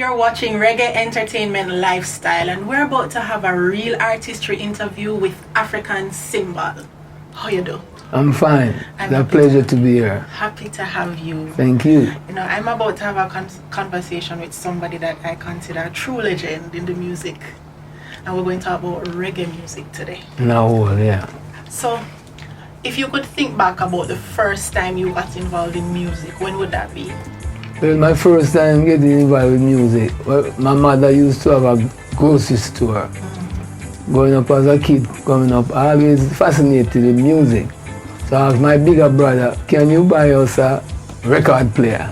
you're watching Reggae Entertainment Lifestyle, and we're about to have a real artistry interview with African Symbol. How you do? I'm fine. It's a pleasure to be here. Happy to have you. Thank you. You know, I'm about to have a conversation with somebody that I consider a true legend in the music. And we're going to talk about reggae music today. No, yeah. So, if you could think back about the first time you got involved in music, when would that be? Well, my first time getting involved with music, well, my mother used to have a grocery store. Growing up as a kid, coming up, I always fascinated with music. So I asked my bigger brother, can you buy us a record player?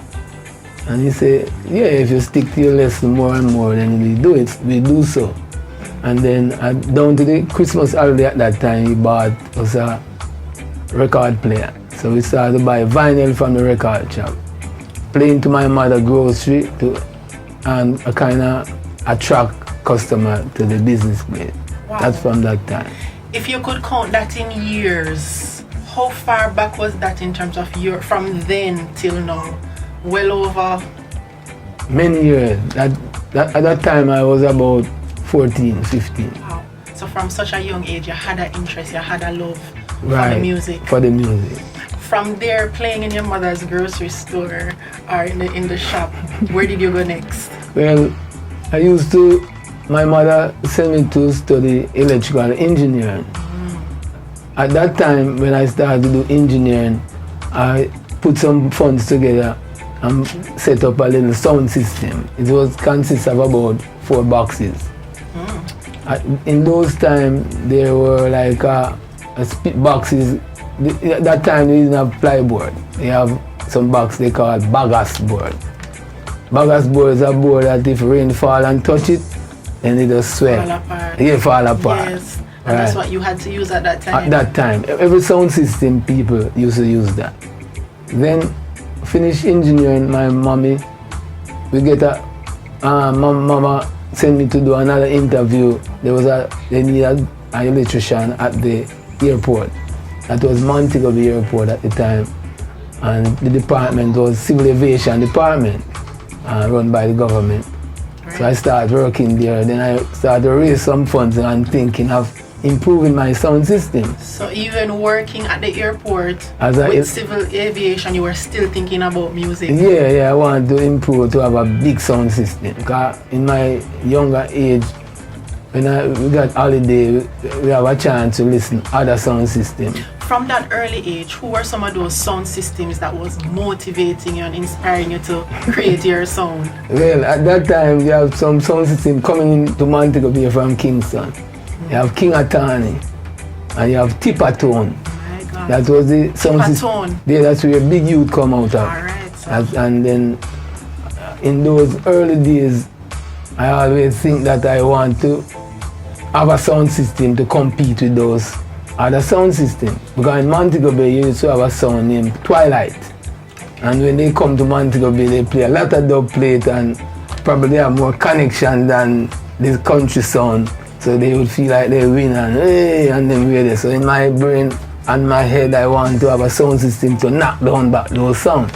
And he said, yeah, if you stick to your lesson more and more, then we do so. And then down to the Christmas holiday at that time, he bought us a record player. So we started to buy vinyl from the record shop, playing to my mother grocery and a kind of attract customer to the business place. Wow. That's from that time. If you could count that in years, how far back was that in terms of year, from then till now? Well over? Many years. At that time I was about 14, 15. Wow. So from such a young age, you had an interest, you had a love Right, for the music. For the music. From there, playing in your mother's grocery store or in the shop, where did you go next? Well, my mother sent me to study electrical engineering. At that time, when I started to do engineering, I put some funds together and set up a little sound system. It was consist of about 4 boxes. In those times, there were like boxes. At that time, they didn't have plyboard. They have some box they call bagasse board. Bagasse board is a board that if rain fall and touch it, then it just swell. Fall apart. Yeah, fall apart. Yes, and that's what you had to use at that time. At that time, every sound system people used to use that. Then, finish engineering, my mommy, we get mama sent me to do another interview. They needed an electrician at the airport. That was Montego Bay Airport at the time. And the department was Civil Aviation Department, run by the government. Right. So I started working there. Then I started to raise some funds and thinking of improving my sound system. So even working at the airport with civil aviation, you were still thinking about music? Yeah, I wanted to improve, to have a big sound system. Because in my younger age, when we got holiday, we have a chance to listen to other sound systems. From that early age, who were some of those sound systems that was motivating you and inspiring you to create your sound? Well, at that time, you have some sound system coming into Montego Bay from Kingston. You have King Attorney, and you have Tipatone. My God. That was the sound system. Yeah, that's where Big Youth come out of. All right. So. And then, in those early days, I always think that I want to have a sound system to compete with those other sound systems. Because in Montego Bay, you used to have a sound named Twilight. And when they come to Montego Bay, they play a lot of dub plate and probably have more connection than this country sound. So they would feel like they win and hey, and then we're there. So in my brain and my head, I want to have a sound system to knock down back those sounds.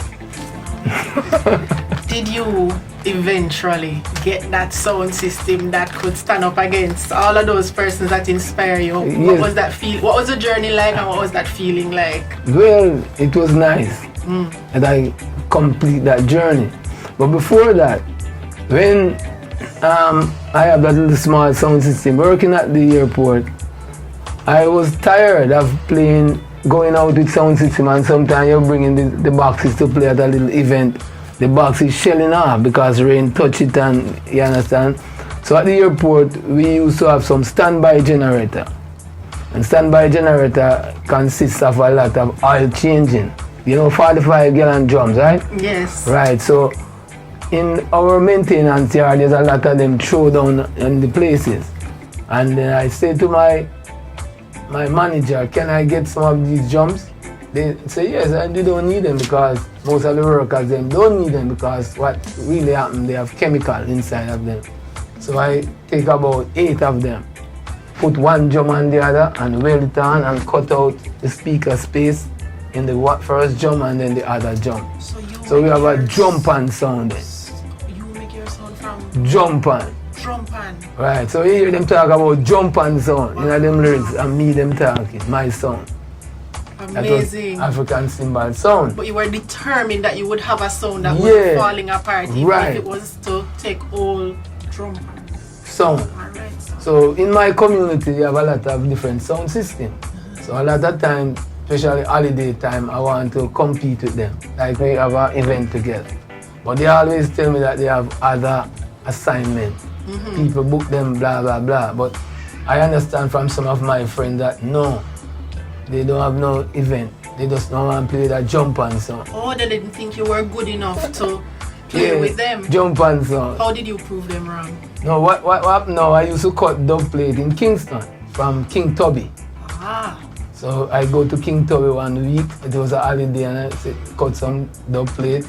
Did you eventually get that sound system that could stand up against all of those persons that inspire you? Yes. What was that feel? What was the journey like, and what was that feeling like? Well, it was nice that I complete that journey. But before that, when I have that little small sound system working at the airport, I was tired of going out with sound system, and sometimes you're bringing the boxes to play at a little event. The box is shelling off because rain touch it, and you understand. So at the airport, we used to have some standby generator. And standby generator consists of a lot of oil changing. You know, 45 gallon drums, right? Yes. Right, so in our maintenance yard, there's a lot of them thrown down in the places. And then I said to my manager, can I get some of these drums? They say yes, and they don't need them because most of the workers them don't need them because what really happened, they have chemical inside of them. So I take about 8 of them, put one drum on the other and weld it on and cut out the speaker space in the first drum and then the other drum. So we have a drum pan sound. You make your sound from Jump on. Drum pan. Right, so you hear them talk about jump on sound. You know them lyrics and me them talking, my sound. Amazing. That was African cymbal sound. But you were determined that you would have a sound that was falling apart even if it was to take all drum sound. Alright. So in my community you have a lot of different sound systems. So a lot of time, especially holiday time, I want to compete with them. Like we have an event together. But they always tell me that they have other assignments. People book them, blah, blah, blah. But I understand from some of my friends that no, they don't have no event. They just don't want to play that jump on song. Oh, they didn't think you were good enough to play with them. Jump on song. How did you prove them wrong? No, what happened now, I used to cut dub plate in Kingston from King Tubby. Ah. So I go to King Tubby 1 week. It was a holiday and I said, cut some dub plate.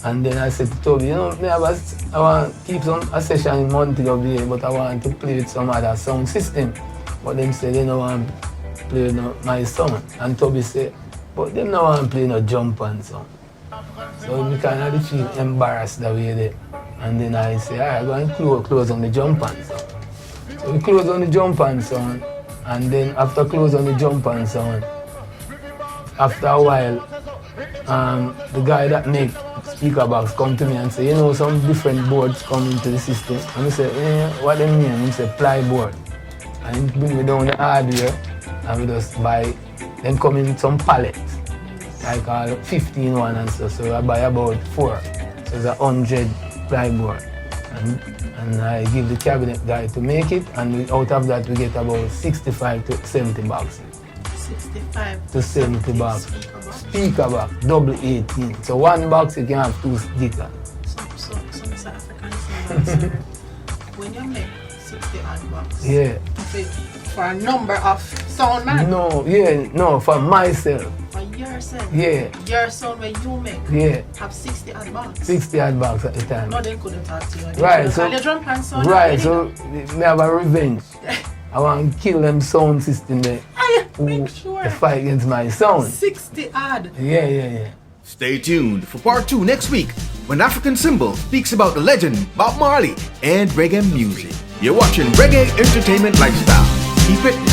And then I said to Toby, you know, I want to keep a session in Monty up here, but I want to play with some other sound system. But them say they don't want to play my sound. And Toby said, but them don't want to play no jump and sound. So we kind of feel embarrassed that way there. And then I say, all right, go and close on the jump and sound. So we close on the jump and sound. And then after close on the jump and sound, after a while, the guy that make speaker box come to me and say, you know, some different boards come into the system. And I say, what they mean? He say, ply board. And he bring me down the hardware and we just buy, then come in some pallets, like all 15 one and stuff. So I buy about 4. So it's 100 ply board. And I give the cabinet guy to make it, and out of that we get about 65 to 70 boxes. 65 to 70 boxes. Speaker box, double 18. So one box you can have 2 speakers. Some South African singers, when you make 60 odd boxes, for a number of sound man? No, for myself. For yourself? Yeah. Your sound where you make? Have 60 odd boxes? 60 odd boxes at the time. No, they couldn't talk to you. Right, so me have a revenge. I want to kill them sound system there. Make sure. To fight against my sound. 60 odd. Yeah. Stay tuned for part 2 next week when African Symbol speaks about the legend Bob Marley and reggae music. You're watching Reggae Entertainment Lifestyle. Keep it